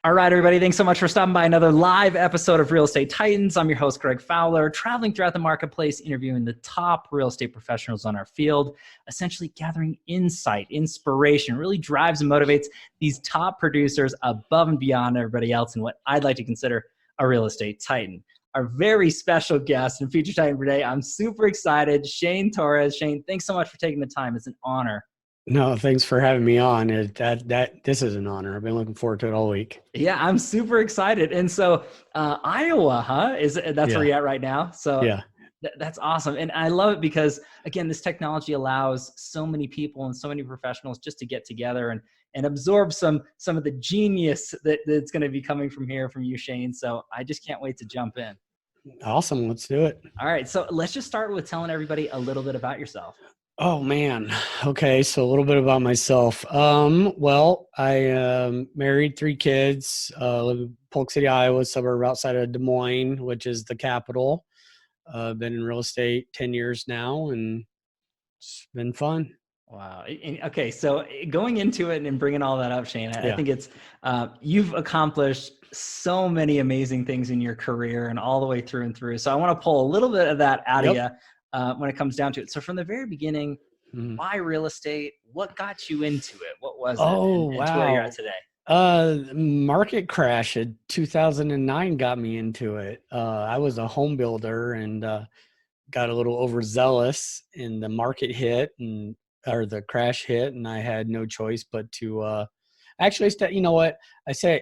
All right, everybody. Thanks so much for stopping by another live episode of Real Estate Titans. I'm your host, Greg Fowler, traveling throughout the marketplace, interviewing the top real estate professionals on our field, essentially gathering insight, inspiration, really drives and motivates these top producers above and beyond everybody else in what I'd like to consider a real estate titan. Our very special guest and feature titan today, I'm super excited, Shane Torres. Shane, thanks so much for taking the time. It's an honor. No, thanks for having me on. This is an honor. I've been looking forward to it all week. Yeah, I'm super excited. And so Iowa, that's where you're at right now. So yeah, that's awesome. And I love it because, again, this technology allows so many people and so many professionals just to get together and absorb some of the genius that's going to be coming from here from you, Shane. So I just can't wait to jump in. Awesome. Let's do it. All right. So let's just start with telling everybody a little bit about yourself. Oh man. Okay. So a little bit about myself. Well, I married 3 kids, live in Polk City, Iowa, suburb outside of Des Moines, which is the capital. Been in real estate 10 years now, and it's been fun. Wow. Okay. So going into it and bringing all that up, Shane, I think it's, you've accomplished so many amazing things in your career and all the way through and through. So I want to pull a little bit of that out of you. When it comes down to it. So from the very beginning, why real estate? What got you into it? What was it? And to where you're at today? Market crash in 2009 got me into it. I was a home builder and got a little overzealous, and the market hit or the crash hit, and I had no choice but to actually, you know what I say?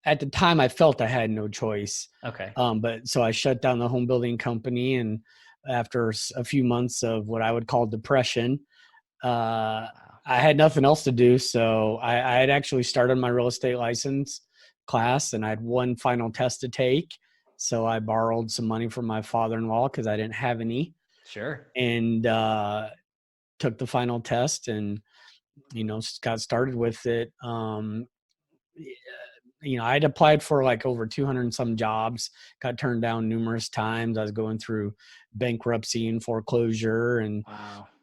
At the time, I felt I had no choice. Okay. But so I shut down the home building company, and after a few months of what I would call depression, I had nothing else to do. So I had actually started my real estate license class, and I had one final test to take. So I borrowed some money from my father-in-law because I didn't have any. Sure. And took the final test and, got started with it. I'd applied for like over 200 and some jobs, got turned down numerous times. I was going through bankruptcy and foreclosure, and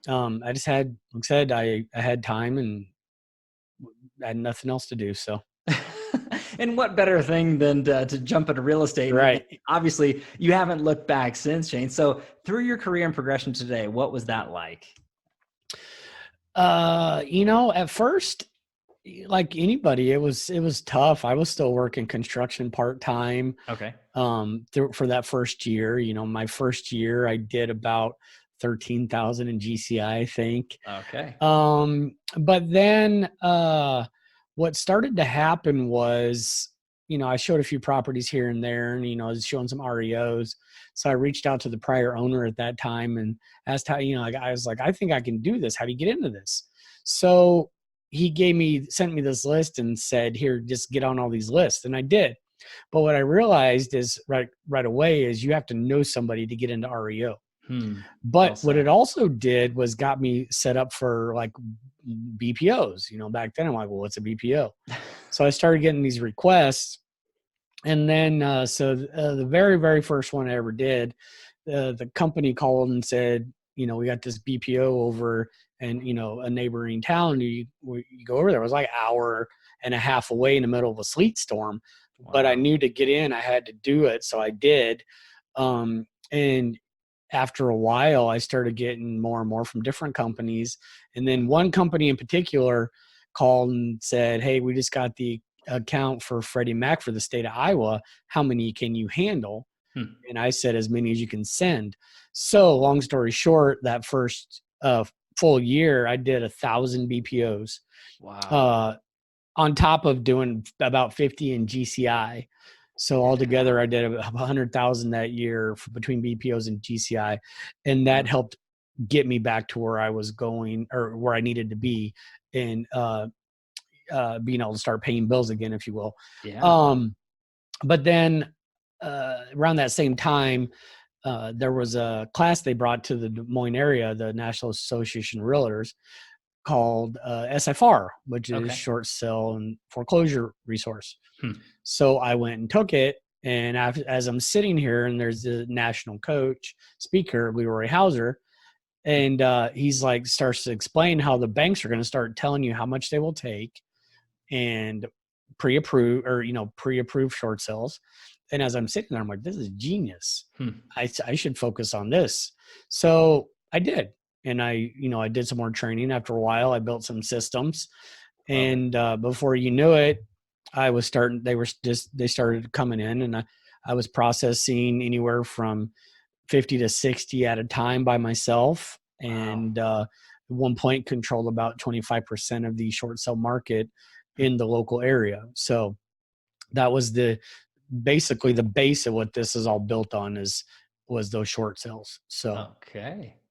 I just had, like I said, I had time and I had nothing else to do. So, and what better thing than to jump into real estate? Right. And obviously, you haven't looked back since, Shane. So through your career and progression today, what was that like? At first, like anybody, it was tough. I was still working construction part-time. Okay. For that first year, my first year I did about 13,000 in GCI, I think. Okay. But then, what started to happen was, I showed a few properties here and there, and, I was showing some REOs. So I reached out to the prior owner at that time and asked how, I was like, I think I can do this. How do you get into this? So he sent me this list and said, here, just get on all these lists. And I did. But what I realized is right away is you have to know somebody to get into REO. But what it also did was got me set up for like BPOs. Back then I'm like, well, what's a BPO? So I started getting these requests. And then, the very, very first one I ever did, the company called and said, we got this BPO over and, a neighboring town. You go over there. It was like an hour and a half away in the middle of a sleet storm. Wow. But I knew to get in, I had to do it. So I did. And after a while, I started getting more and more from different companies. And then one company in particular called and said, hey, we just got the account for Freddie Mac for the state of Iowa. How many can you handle? And I said, as many as you can send. So long story short, that first full year, I did 1,000 BPOs. Wow. On top of doing about 50 in GCI. So altogether, I did 100,000 that year between BPOs and GCI. And that helped get me back to where I was going or where I needed to be in being able to start paying bills again, if you will. Yeah. But then around that same time, there was a class they brought to the Des Moines area, the National Association of Realtors, called SFR, which is short sale and foreclosure resource. So I went and took it. And as I'm sitting here, and there's the national coach speaker, Leroy Hauser, and he's like starts to explain how the banks are going to start telling you how much they will take and pre-approved or, pre-approved short sales. And as I'm sitting there, I'm like, this is genius. I should focus on this. So I did. And I did some more training. After a while, I built some systems. And before you knew it, they started coming in, and I was processing anywhere from 50 to 60 at a time by myself. And at one point controlled about 25% of the short sale market in the local area. So that was basically the base of what this is all built on was those short sales. So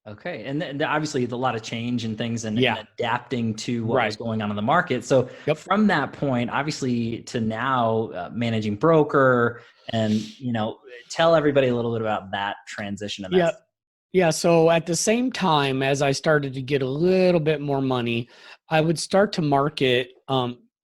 okay, and obviously a lot of change and things, and adapting to what was going on in the market. So from that point, obviously, to now managing broker, and tell everybody a little bit about that transition. Of that. Yeah. So at the same time as I started to get a little bit more money, I would start to market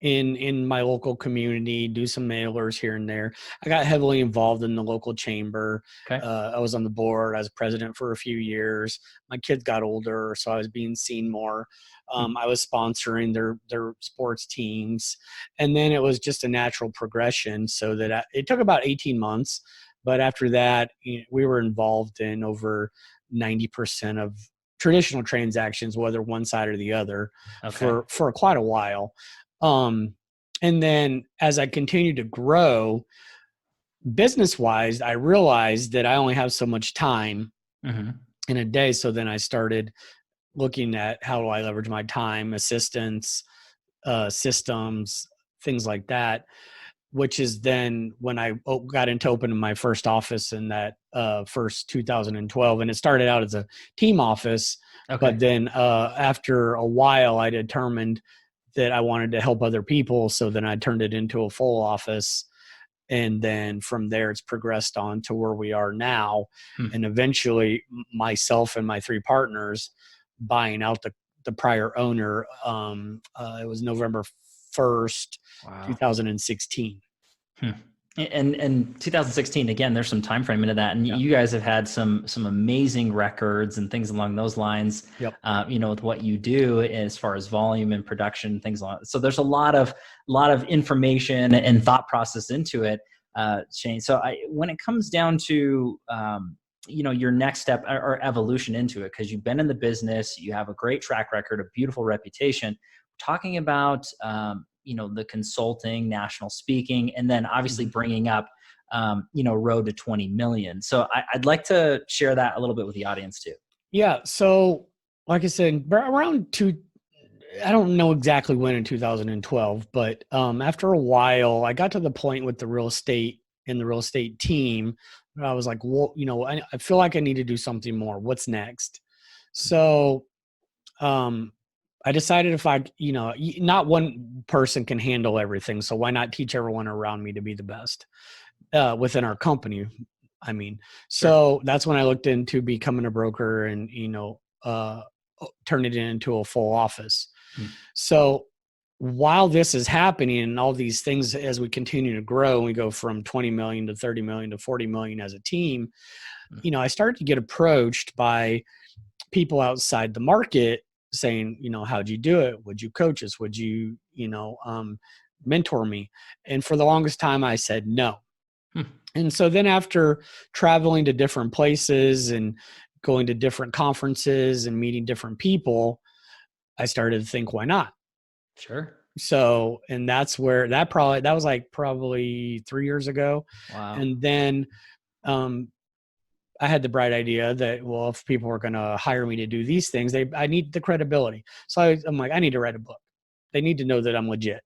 in my local community, do some mailers here and there. I got heavily involved in the local chamber. I was on the board. I was president for a few years. My kids got older, so I was being seen more. I was sponsoring their sports teams. And then it was just a natural progression, so that it took about 18 months. But after that, we were involved in over 90% of traditional transactions, whether one side or the other, for quite a while. And then as I continued to grow business-wise, I realized that I only have so much time in a day. So then I started looking at how do I leverage my time, assistants, systems, things like that, which is then when I got into opening my first office in that first 2012. And it started out as a team office. But then after a while, I determined that I wanted to help other people. So then I turned it into a full office. And then from there, it's progressed on to where we are now. And eventually myself and my three partners buying out the prior owner. It was November 1st, 2016. And 2016, again, there's some time frame into that, and you guys have had some amazing records and things along those lines. With what you do as far as volume and production, things like that. So there's a lot of information and thought process into it, Shane. So when it comes down to your next step or evolution into it, because you've been in the business, you have a great track record, a beautiful reputation. Talking about the consulting, national speaking, and then obviously bringing up, road to 20 million. So I'd like to share that a little bit with the audience too. Yeah. So like I said, I don't know exactly when in 2012, but after a while, I got to the point with the real estate and the real estate team where I was like, well, I feel like I need to do something more. What's next? So I decided if not one person can handle everything. So why not teach everyone around me to be the best within our company? So that's when I looked into becoming a broker and, turn it into a full office. So while this is happening and all these things, as we continue to grow, and we go from 20 million to 30 million to 40 million as a team, I started to get approached by people outside the market saying, how'd you do it? Would you coach us? Would you, mentor me? And for the longest time, I said no. And so then after traveling to different places and going to different conferences and meeting different people, I started to think, why not? Sure. So, and that's where that was like probably 3 years ago. Wow. And then, I had the bright idea that, well, if people are going to hire me to do these things, I need the credibility. So I'm like, I need to write a book. They need to know that I'm legit.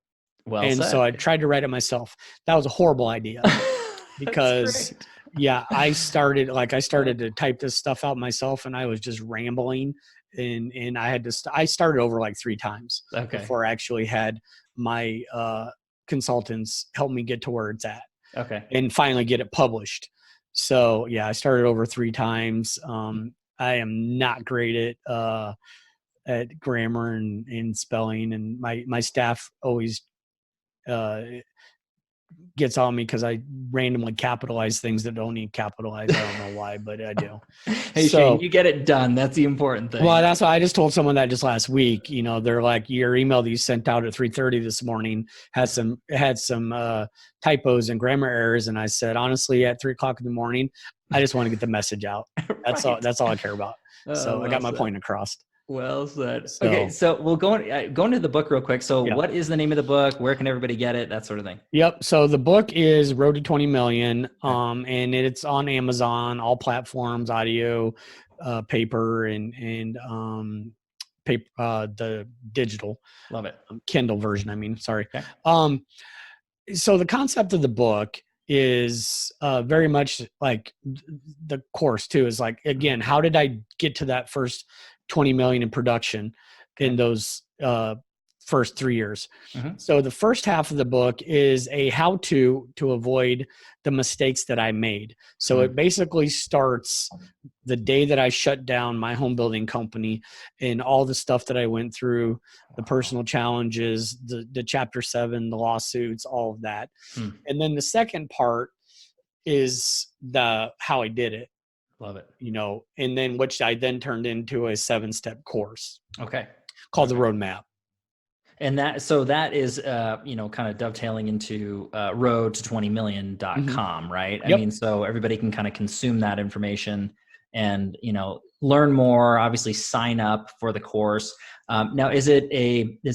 And so I tried to write it myself. That was a horrible idea because I started to type this stuff out myself and I was just rambling and I had I started over like 3 times before I actually had my consultants help me get to where it's at. And finally get it published. So I started over 3 times. I am not great at grammar and spelling, and my staff always gets on me because I randomly capitalize things that don't need capitalized. I don't know why, but I do. Hey, Shane, you get it done. That's the important thing. Well, that's why I just told someone that just last week. They're like, your email that you sent out at 3:30 this morning had some typos and grammar errors, and I said, honestly, at 3:00 in the morning, I just want to get the message out. That's all. That's all I care about. So I got my point across. Well said. Okay, so we'll go into the book real quick. So what is the name of the book? Where can everybody get it? That sort of thing. Yep. So the book is Road to 20 Million, and it's on Amazon, all platforms, audio, paper, and paper, the digital. Love it. Kindle version. I mean, sorry. Okay. So the concept of the book is very much like the course too. Is like, again, how did I get to that first 20 million in production in those first 3 years? So the first half of the book is a how-to to avoid the mistakes that I made. So it basically starts the day that I shut down my home building company and all the stuff that I went through, the personal challenges, the Chapter 7, the lawsuits, all of that. And then the second part is the how I did it. Love it. And then which I then turned into a 7-step course. Okay. Called the Roadmap. And that is, kind of dovetailing into road to 20million.com, right? Yep. I mean, so everybody can kind of consume that information and, learn more, obviously sign up for the course. Now, is it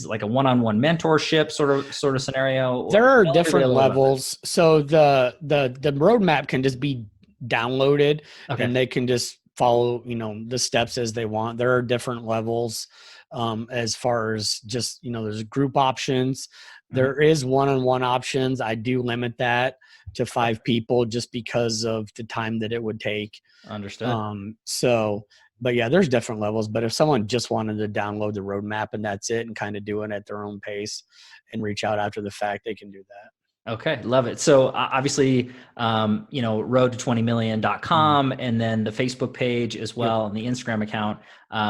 like a one-on-one mentorship sort of scenario? There are different levels. So the roadmap can just be downloaded and they can just follow, the steps as they want. There are different levels. As far as just, there's group options. There is one-on-one options. I do limit that to 5 people just because of the time that it would take. Understood. But yeah, there's different levels. But if someone just wanted to download the roadmap and that's it and kind of do it at their own pace and reach out after the fact, they can do that. Okay. Love it. So obviously, road to 20million.com and then the Facebook page as well and the Instagram account.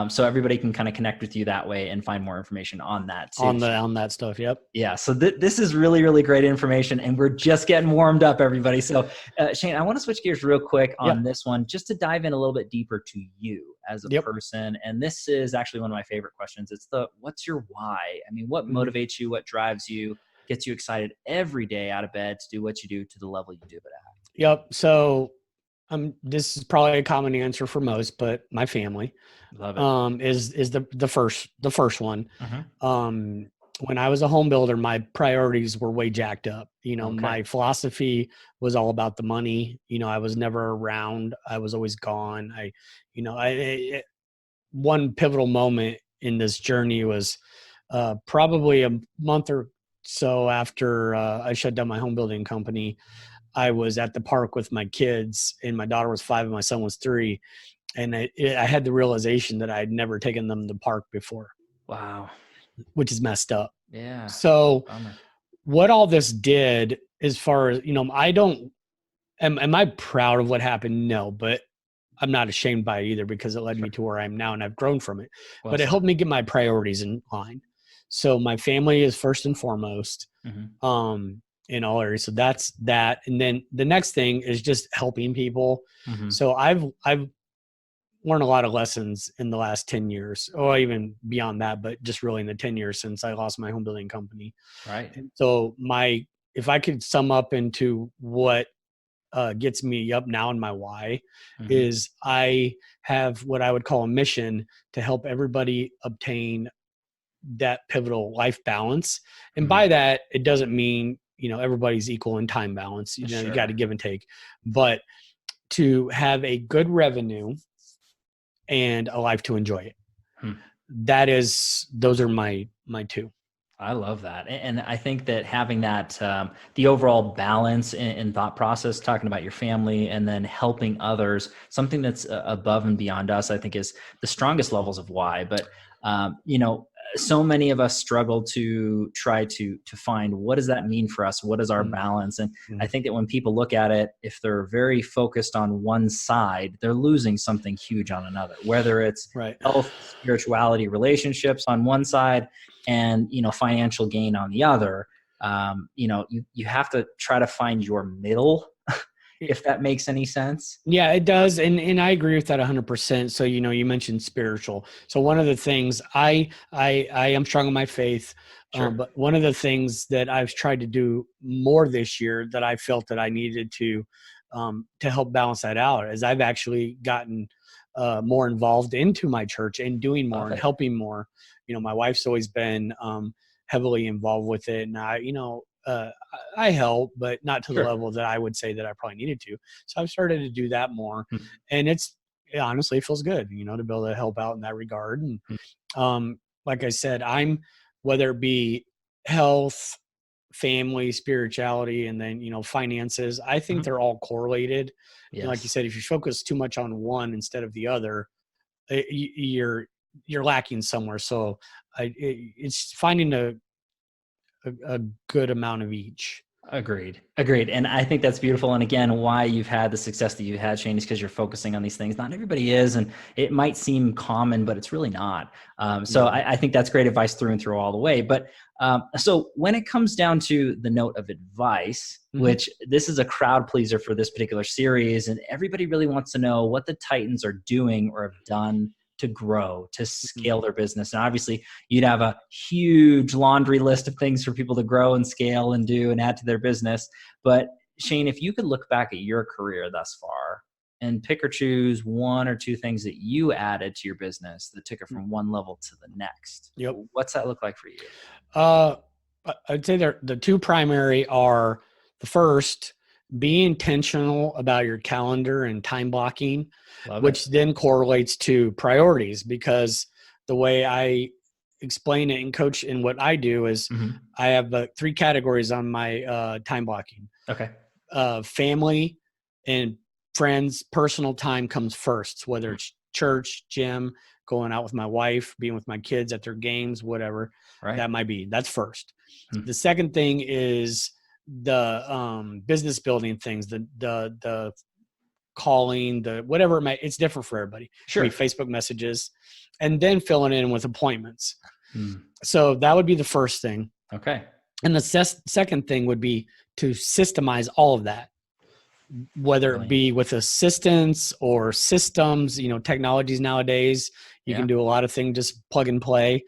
So everybody can kind of connect with you that way and find more information on that too. On that stuff. Yep. Yeah. So this is really, really great information and we're just getting warmed up, everybody. So Shane, I want to switch gears real quick on this one, just to dive in a little bit deeper to you as a person. And this is actually one of my favorite questions. It's what's your why? I mean, what motivates you? What drives you? Gets you excited every day out of bed to do what you do to the level you do it at? Yep. So this is probably a common answer for most, but my family is the first one. When I was a home builder, my priorities were way jacked up. My philosophy was all about the money. I was never around. I was always gone. One pivotal moment in this journey was probably a month or so after I shut down my home building company. I was at the park with my kids, and my daughter was 5 and my son was 3. And I had the realization that I had never taken them to the park before. Wow. Which is messed up. Yeah. So what all this did, as far as, am I proud of what happened? No, but I'm not ashamed by it either because it led me to where I am now and I've grown from it. But it helped me get my priorities in line. So my family is first and foremost, in all areas. So that's that. And then the next thing is just helping people. So I've learned a lot of lessons in the last 10 years, or even beyond that, but just really in the 10 years since I lost my home building company. Right. And so if I could sum up into what gets me up now and my why is I have what I would call a mission to help everybody obtain that pivotal life balance. And by that, it doesn't mean, everybody's equal in time balance. You got to give and take, but to have a good revenue and a life to enjoy it. Those are my 2. I love that. And I think that having that, the overall balance in thought process, talking about your family and then helping others, something that's above and beyond us, I think is the strongest levels of why. But, so many of us struggle to try to find what does that mean for us? What is our balance? And I think that when people look at it, if they're very focused on one side, they're losing something huge on another, whether it's health, spirituality, relationships on one side and, financial gain on the other. you have to try to find your middle, if that makes any sense. Yeah, it does. And I agree with that 100%. So, you mentioned spiritual. So one of the things I am strong in my faith, Sure. but one of the things that I've tried to do more this year that I felt that I needed to help balance that out is I've actually gotten more involved into my church and doing more and helping more. My wife's always been heavily involved with it. And I help, but not to the level that I would say that I probably needed to. So I've started to do that more. And honestly, it feels good, to be able to help out in that regard. And like I said, whether it be health, family, spirituality, and then, finances, I think they're all correlated. Yes. And like you said, if you focus too much on one instead of the other, you're lacking somewhere. So it's finding a good amount of each. Agreed. And I think that's beautiful. And again, why you've had the success that you've had, Shane, is because you're focusing on these things. Not everybody is, and it might seem common, but it's really not. So I think that's great advice through and through all the way. But so when it comes down to the note of advice, which this is a crowd pleaser for this particular series, and everybody really wants to know what the Titans are doing or have done to grow, to scale their business. And obviously you'd have a huge laundry list of things for people to grow and scale and do and add to their business. But Shane, if you could look back at your career thus far and pick or choose one or two things that you added to your business that took it from one level to the next, what's that look like for you? I'd say the two primary are the first, be intentional about your calendar and time blocking, which then correlates to priorities, because the way I explain it and coach in what I do is I have 3 categories on my time blocking. Okay. Family and friends, personal time comes first, whether it's church, gym, going out with my wife, being with my kids at their games, whatever that might be. That's first. The second thing is the business building things, the calling, the whatever it's different for everybody. Sure. Facebook messages, and then filling in with appointments. So that would be the first thing. Okay. And the second thing would be to systemize all of that, whether it be with assistants or systems, technologies nowadays, you can do a lot of things, just plug and play.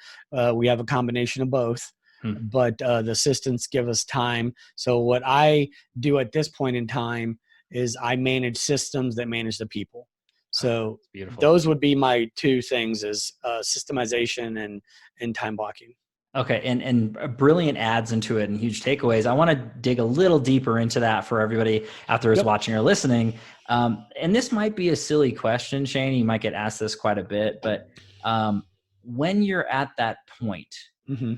We have a combination of both. But the assistants give us time. So what I do at this point in time is I manage systems that manage the people. So those would be my 2 things, is systemization and time blocking. Okay. And brilliant adds into it and huge takeaways. I want to dig a little deeper into that for everybody out there who's watching or listening. And this might be a silly question, Shane. You might get asked this quite a bit, but when you're at that point,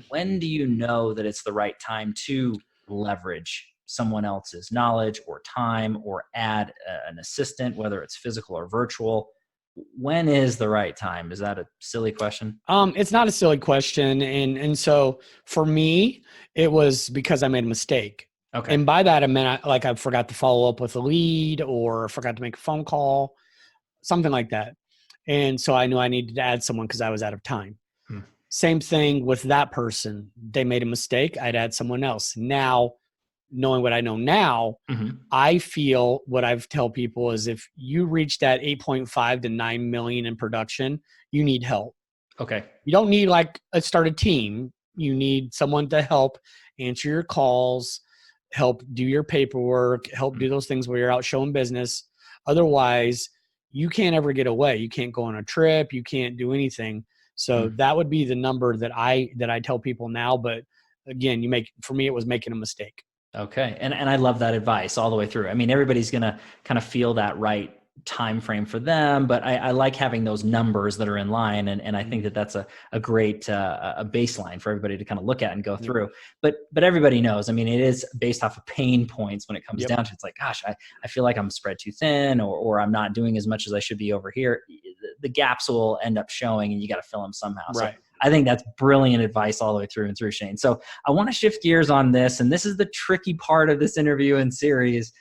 when do you know that it's the right time to leverage someone else's knowledge or time or add an assistant, whether it's physical or virtual? When is the right time? Is that a silly question? It's not a silly question. And so for me, it was because I made a mistake. Okay. And by that, I meant I forgot to follow up with a lead or forgot to make a phone call, something like that. And so I knew I needed to add someone because I was out of time. Same thing with that person. They made a mistake. I'd add someone else. Now, knowing what I know now, I feel what I've tell people is if you reach that 8.5 to 9 million in production, you need help. Okay. You don't need start a team. You need someone to help answer your calls, help do your paperwork, help do those things where you're out showing business. Otherwise, you can't ever get away. You can't go on a trip. You can't do anything. So that would be the number that I tell people now. But again, for me, it was making a mistake. Okay. And I love that advice all the way through. I mean, everybody's going to kind of feel that right time frame for them, but I like having those numbers that are in line. And I think that that's a great a baseline for everybody to kind of look at and go through. But everybody knows, I mean, it is based off of pain points when it comes down to it's like, gosh, I feel like I'm spread too thin or I'm not doing as much as I should be over here. The gaps will end up showing and you got to fill them somehow. Right. So I think that's brilliant advice all the way through and through, Shane. So I want to shift gears on this. And this is the tricky part of this interview and series.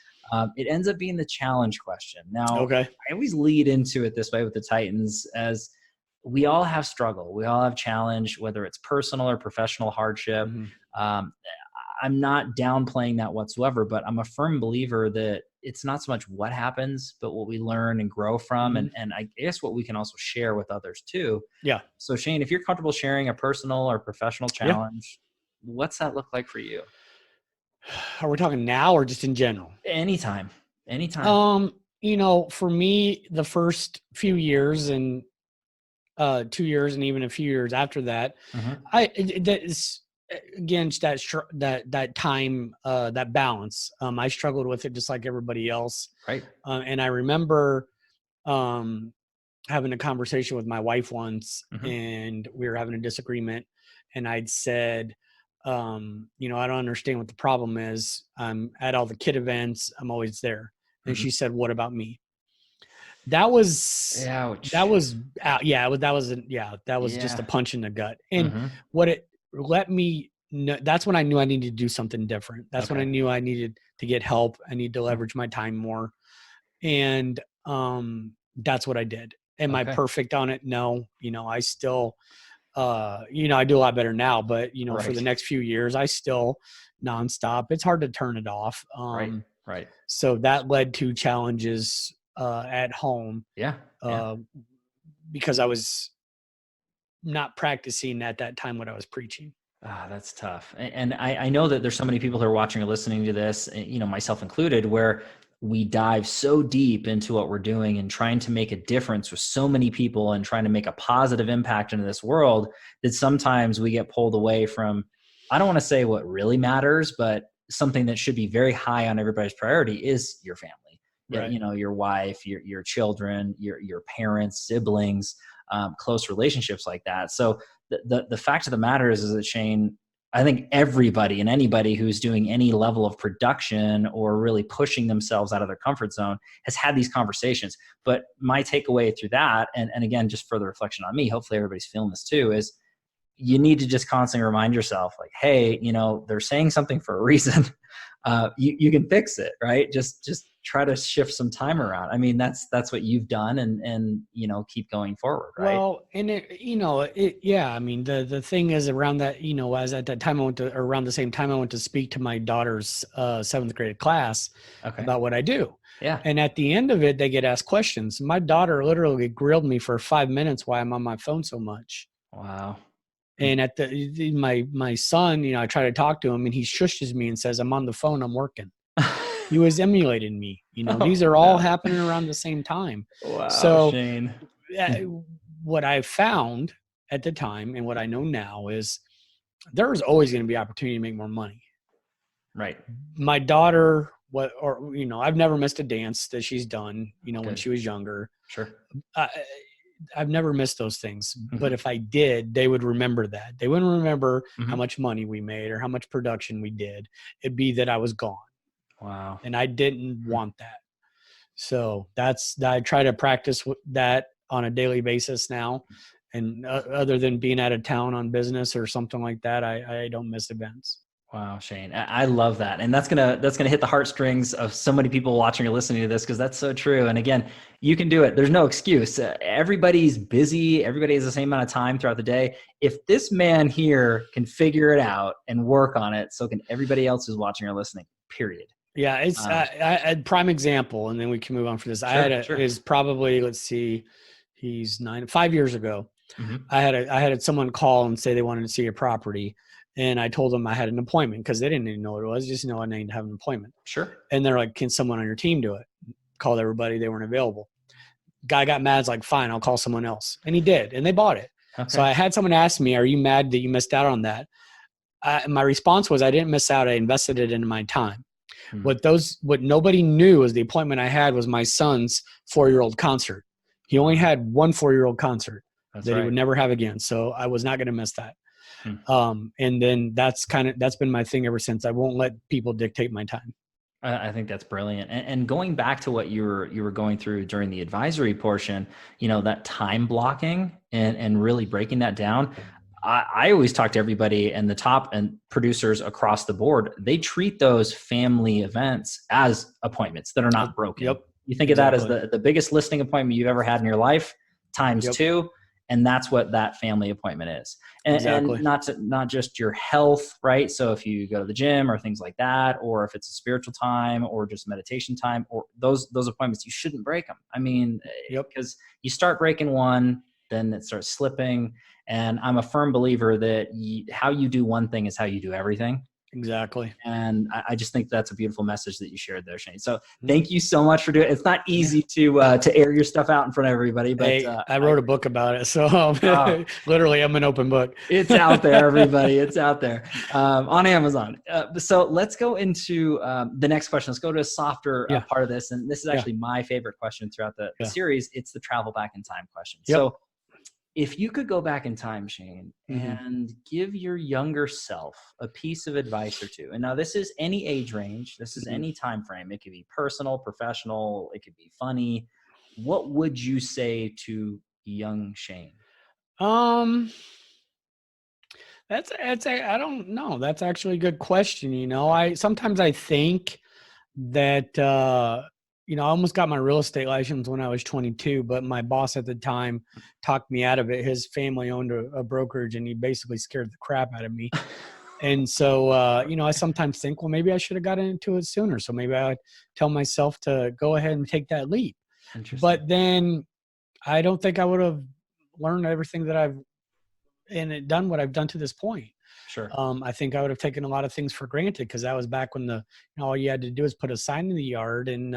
It ends up being the challenge question. Now, I always lead into it this way with the Titans as we all have struggle. We all have challenge, whether it's personal or professional hardship. I'm not downplaying that whatsoever, but I'm a firm believer that it's not so much what happens, but what we learn and grow from. And I guess what we can also share with others too. Yeah. So Shane, if you're comfortable sharing a personal or professional challenge, what's that look like for you? Are we talking now or just in general? Anytime. For me, the first few years and 2 years and even a few years after that, that is against that time, that balance. I struggled with it just like everybody else. Right. And I remember having a conversation with my wife once, and we were having a disagreement, and I'd said, I don't understand what the problem is. I'm at all the kid events. I'm always there. And she said, what about me? That was, Ouch. that was just a punch in the gut. And what it let me know, that's when I knew I needed to do something different. That's when I knew I needed to get help. I need to leverage my time more. And that's what I did. Am I perfect on it? No. I still, I do a lot better now, but for the next few years, I still nonstop. It's hard to turn it off. Right. So that led to challenges at home. Because I was not practicing at that time what I was preaching. That's tough. And I know that there's so many people who are watching or listening to this, myself included, where we dive so deep into what we're doing and trying to make a difference with so many people and trying to make a positive impact into this world that sometimes we get pulled away from, I don't want to say what really matters, but something that should be very high on everybody's priority is your family. Right. Your wife, your children, your parents, siblings, close relationships like that. So the fact of the matter is that, Shane, I think everybody and anybody who's doing any level of production or really pushing themselves out of their comfort zone has had these conversations. But my takeaway through that, and again, just further reflection on me, hopefully everybody's feeling this too, is you need to just constantly remind yourself, like, hey, they're saying something for a reason. You can fix it, right? Just try to shift some time around. I mean, that's what you've done, and keep going forward, right? Well, and I mean, the thing is around that, as at that time around the same time I went to speak to my daughter's 7th grade class about what I do. Yeah. And at the end of it, they get asked questions. My daughter literally grilled me for 5 minutes why I'm on my phone so much. Wow. And at my son, I try to talk to him, and he shushes me and says, I'm on the phone, I'm working. He was emulating me. These are all happening around the same time. Wow, so Shane. What I found at the time and what I know now is there's always going to be opportunity to make more money. Right. My daughter, I've never missed a dance that she's done, when she was younger. Sure. I've never missed those things, but if I did, they would remember that. They wouldn't remember how much money we made or how much production we did. It'd be that I was gone. Wow. And I didn't want that. So I try to practice that on a daily basis now. And other than being out of town on business or something like that, I don't miss events. Wow, Shane, I love that. And that's gonna hit the heartstrings of so many people watching or listening to this, because that's so true. And again, you can do it. There's no excuse. Everybody's busy. Everybody has the same amount of time throughout the day. If this man here can figure it out and work on it, so can everybody else who's watching or listening, period. Yeah, it's a prime example, and then we can move on for this. Is probably, let's see, he's 5 years ago. I had someone call and say they wanted to see a property. And I told them I had an appointment because they didn't even know what it was. Just I needed to have an appointment. Sure. And they're like, can someone on your team do it? Called everybody. They weren't available. Guy got mad. It's like, fine, I'll call someone else. And he did. And they bought it. Okay. So I had someone ask me, are you mad that you missed out on that? My response was, I didn't miss out. I invested it into my time. What nobody knew is the appointment I had was my son's 4-year-old concert. He only had one 4-year-old concert that he would never have again. So I was not going to miss that. And then that's been my thing ever since. I won't let people dictate my time. I think that's brilliant. And going back to what you were going through during the advisory portion, that time blocking and really breaking that down. I always talk to everybody, and the top and producers across the board, they treat those family events as appointments that are not broken. Yep. You think of that as the biggest listing appointment you've ever had in your life times 2. And that's what that family appointment is. And not just your health, right? So if you go to the gym or things like that, or if it's a spiritual time or just meditation time, or those appointments, you shouldn't break them. I mean, because you start breaking one, then it starts slipping. And I'm a firm believer that how you do one thing is how you do everything. Exactly. And I just think that's a beautiful message that you shared there, Shane. So thank you so much for doing it. It's not easy to air your stuff out in front of everybody, but hey, I wrote a book about it. So literally I'm an open book. It's out there, everybody. It's out there on Amazon. So let's go into the next question. Let's go to a softer part of this. And this is actually my favorite question throughout the series. It's the travel back in time question. So if you could go back in time, Shane, and give your younger self a piece of advice or two, and now this is any age range, this is any time frame. It could be personal, professional, it could be funny. What would you say to young Shane? I don't know. That's actually a good question. You know, sometimes I think that you know, I almost got my real estate license when I was 22, but my boss at the time talked me out of it. His family owned a brokerage, and he basically scared the crap out of me. And so, you know, I sometimes think, well, maybe I should have gotten into it sooner. So maybe I would tell myself to go ahead and take that leap. But then I don't think I would have learned everything that done what I've done to this point. Sure. I think I would have taken a lot of things for granted, because that was back when all you had to do is put a sign in the yard and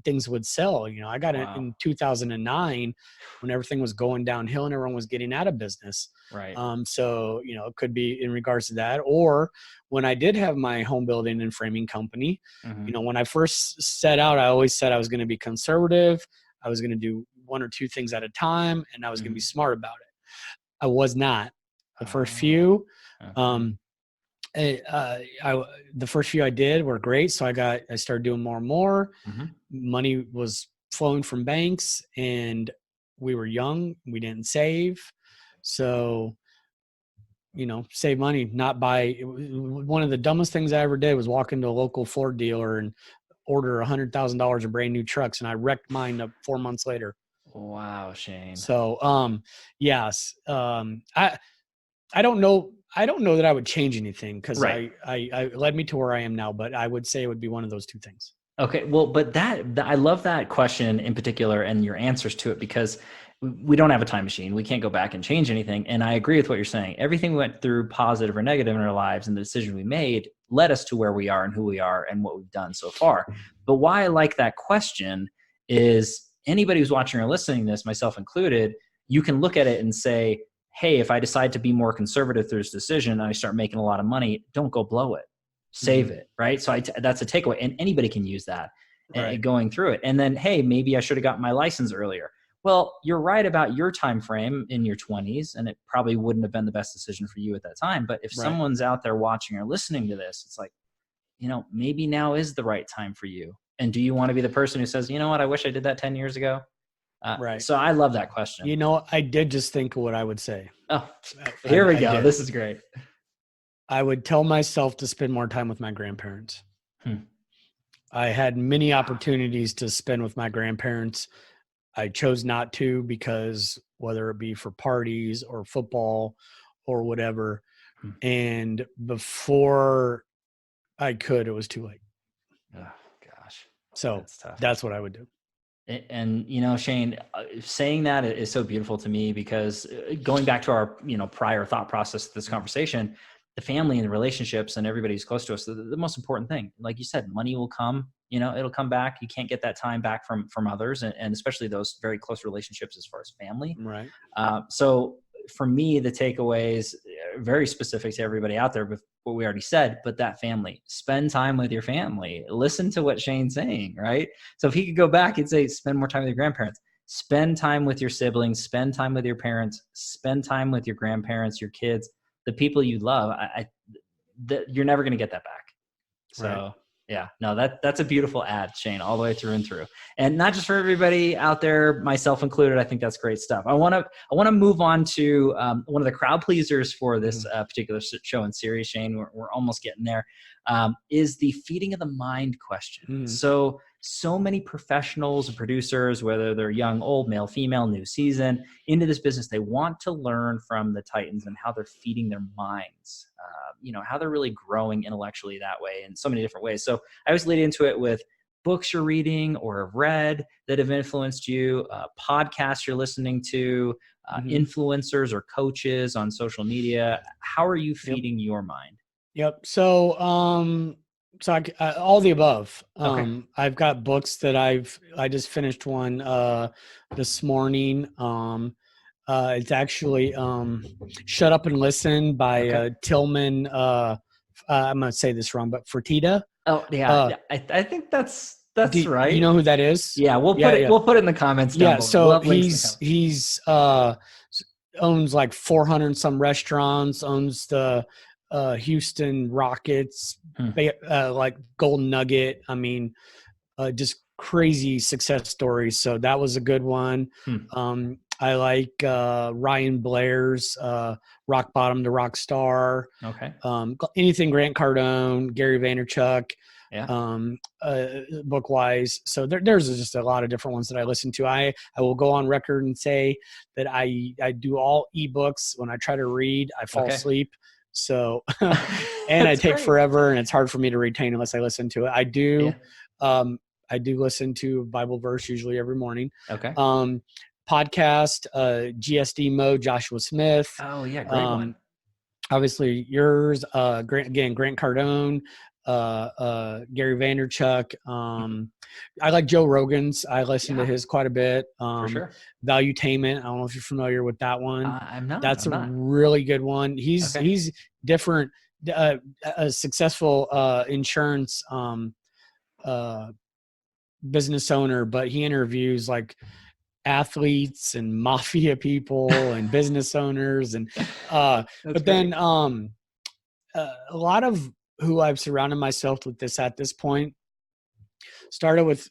things would sell. You know, I got it in 2009 when everything was going downhill and everyone was getting out of business. Right. So, you know, it could be in regards to that, or when I did have my home building and framing company, you know, when I first set out, I always said I was going to be conservative. I was going to do one or two things at a time, and I was going to be smart about it. I was not. The first few, the first few I did were great. So I started doing more and more. Money was flowing from banks, and we were young. We didn't save. So, you know, save money, not buy. One of the dumbest things I ever did was walk into a local Ford dealer and order $100,000 of brand new trucks. And I wrecked mine 4 months later. Wow, Shane. So, yes, I don't know that I would change anything, because I led me to where I am now, but I would say it would be one of those two things. Okay. Well, but I love that question in particular and your answers to it, because we don't have a time machine. We can't go back and change anything. And I agree with what you're saying. Everything we went through, positive or negative in our lives, and the decision we made led us to where we are and who we are and what we've done so far. But why I like that question is anybody who's watching or listening to this, myself included, you can look at it and say, hey, if I decide to be more conservative through this decision and I start making a lot of money, don't go blow it. Save it, right? So that's a takeaway. And anybody can use that going through it. And then, hey, maybe I should have gotten my license earlier. Well, you're right about your time frame in your 20s, and it probably wouldn't have been the best decision for you at that time. But if someone's out there watching or listening to this, it's like, you know, maybe now is the right time for you. And do you want to be the person who says, you know what, I wish I did that 10 years ago? So I love that question. You know, I did just think of what I would say. Oh, here we go. This is great. I would tell myself to spend more time with my grandparents. I had many opportunities to spend with my grandparents. I chose not to, because whether it be for parties or football or whatever. And before I could, it was too late. Oh, gosh. So that's what I would do. And, you know, Shane, saying that is so beautiful to me, because going back to our, you know, prior thought process of this conversation, the family and the relationships and everybody who's close to us, the most important thing, like you said, money will come, you know, it'll come back. You can't get that time back from others, and especially those very close relationships as far as family. Right. So for me, the takeaways very specific to everybody out there with what we already said, but that family, spend time with your family, listen to what Shane's saying, right? So if he could go back and say, spend more time with your grandparents, spend time with your siblings, spend time with your parents, spend time with your grandparents, your kids, the people you love, you're never going to get that back. So yeah, no, that's a beautiful ad, Shane, all the way through and through. And not just for everybody out there, myself included. I think that's great stuff. I want to move on to one of the crowd pleasers for this particular show and series, Shane. We're almost getting there. Is the feeding of the mind question. So so many professionals and producers, whether they're young, old, male, female, new season, into this business. They want to learn from the Titans and how they're feeding their minds, how they're really growing intellectually that way in so many different ways. So I always lead into it with books you're reading or have read that have influenced you, podcasts you're listening to, influencers or coaches on social media. How are you feeding your mind? Yep. So, all the above. Okay. I've got books that I just finished one this morning. It's actually Shut Up and Listen by Tillman. I'm gonna say this wrong, but Fertitta. Oh yeah, I think that's right. You know who that is? Yeah, we'll put it in the comments down below. So We'll have he's owns like 400 and some restaurants, owns the Houston Rockets, like Golden Nugget. I mean, just crazy success stories. So that was a good one. I like Ryan Blair's Rock Bottom to Rockstar. Okay. Anything Grant Cardone, Gary Vaynerchuk. Yeah. Book wise. So there's just a lot of different ones that I listen to. I will go on record and say that I do all ebooks. When I try to read, I fall asleep. So, and I take forever, and it's hard for me to retain unless I listen to it. I do listen to a Bible verse usually every morning. Okay. Podcast, GSD Mode, Joshua Smith. Oh yeah. Great one. Obviously yours, Grant Cardone, Gary Vaynerchuk. I like Joe Rogan's. I listen to his quite a bit. For sure. Valuetainment. I don't know if you're familiar with that one. I'm not. That's a really good one. He's different. A successful insurance business owner, but he interviews like athletes and mafia people and business owners and but then a lot of who I've surrounded myself with at this point started with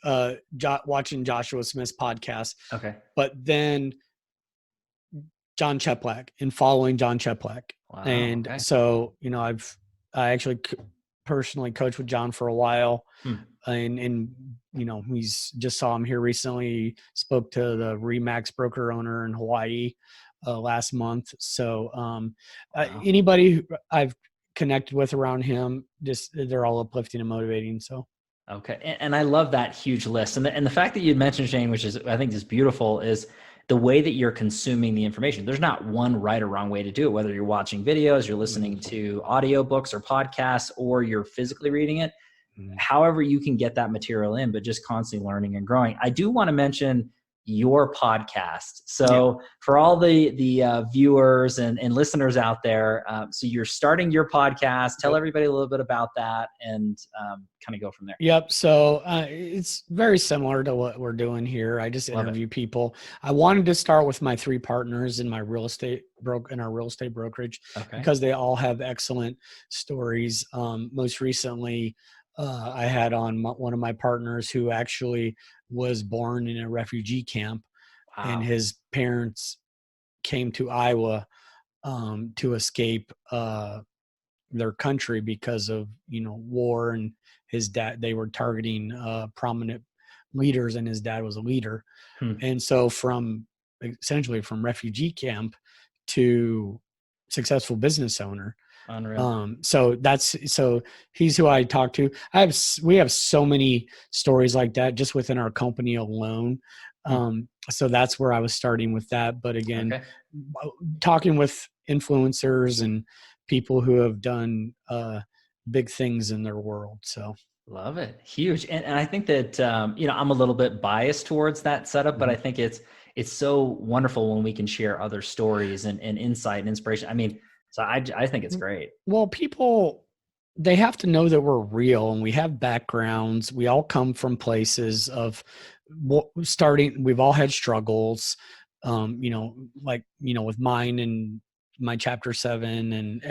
watching Joshua Smith's podcast. Okay. But then John CHEPLAK and following John CHEPLAK. Wow, and so, I actually personally coached with John for a while. And he's just saw him here recently. Spoke to the Remax broker owner in Hawaii last month. So anybody who I've connected with around him, they're all uplifting and motivating. So. Okay. And I love that huge list. And the fact that you mentioned, Shane, which is, I think is beautiful, is the way that you're consuming the information. There's not one right or wrong way to do it, whether you're watching videos, you're listening to audiobooks or podcasts, or you're physically reading it. However you can get that material in, but just constantly learning and growing. I do want to mention your podcast. So for all the viewers and listeners out there, so you're starting your podcast. Tell everybody a little bit about that and kind of go from there. Yep. So it's very similar to what we're doing here. I just interview people. I wanted to start with my 3 partners in my real estate brokerage because they all have excellent stories. Most recently, I had on one of my partners who actually was born in a refugee camp. Wow. And his parents came to Iowa to escape their country because of, war, and his dad, they were targeting prominent leaders, and his dad was a leader. And so essentially from refugee camp to successful business owner. Unreal. So he's who I talk to. We have so many stories like that just within our company alone. So that's where I was starting with that. But again, talking with influencers and people who have done big things in their world. So love it. Huge. And I think that, I'm a little bit biased towards that setup, but I think it's so wonderful when we can share other stories and insight and inspiration. I mean, so I think it's great. Well, people, they have to know that we're real and we have backgrounds. We all come from places of starting. We've all had struggles, with mine and my chapter 7, and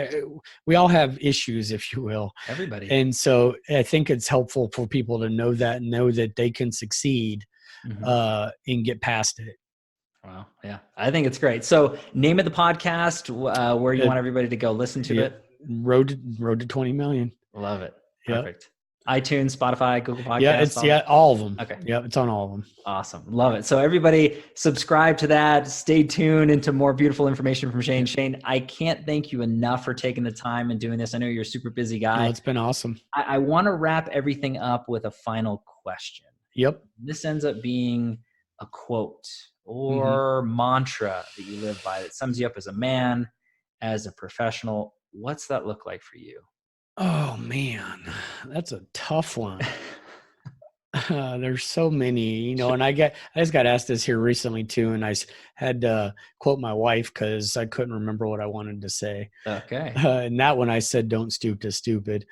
we all have issues, if you will. Everybody. And so I think it's helpful for people to know that they can succeed and get past it. Wow. Yeah. I think it's great. So name of the podcast, where you want everybody to go listen to it. Road to 20 million. Love it. Perfect. iTunes, Spotify, Google Podcasts? Yeah, it's all of them. Okay. Yeah, it's on all of them. Awesome. Love it. So everybody subscribe to that. Stay tuned into more beautiful information from Shane. Shane, I can't thank you enough for taking the time and doing this. I know you're a super busy guy. No, it's been awesome. I want to wrap everything up with a final question. Yep. This ends up being a quote or mantra that you live by that sums you up as a man, as a professional. What's that look like for you? Oh man, that's a tough one. There's so many, and I just got asked this here recently too, and I had to quote my wife because I couldn't remember what I wanted to say. Okay. And that one I said, "Don't stoop to stupid."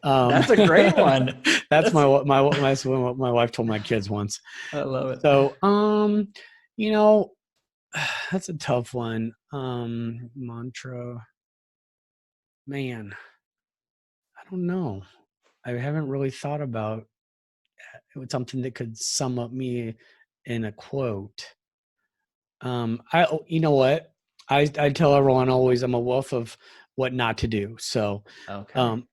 That's a great one. That's my what my wife told my kids once. I love it. So, that's a tough one. Mantra, man. I don't know. I haven't really thought about something that could sum up me in a quote. You know what? I tell everyone always I'm a wolf of what not to do. So, okay.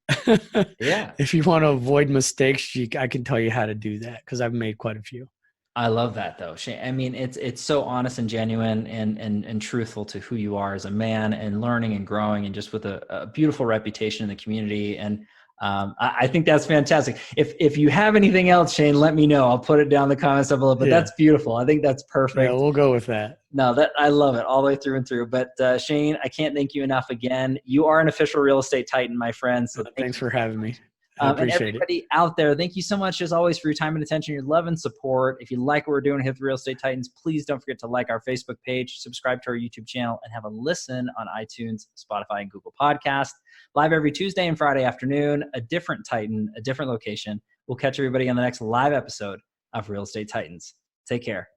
Yeah. If you want to avoid mistakes, I can tell you how to do that because I've made quite a few. I love that though. I mean, it's so honest and genuine and truthful to who you are as a man and learning and growing and just with a beautiful reputation in the community. And I think that's fantastic. If you have anything else, Shane, let me know. I'll put it down in the comments below, but that's beautiful. I think that's perfect. Yeah, we'll go with that. No, I love it all the way through and through. But Shane, I can't thank you enough again. You are an official real estate titan, my friend. So thanks for having me. I appreciate and everybody out there, thank you so much as always for your time and attention, your love and support. If you like what we're doing here at the Real Estate Titans, please don't forget to like our Facebook page, subscribe to our YouTube channel, and have a listen on iTunes, Spotify, and Google Podcast. Live every Tuesday and Friday afternoon, a different Titan, a different location. We'll catch everybody on the next live episode of Real Estate Titans. Take care.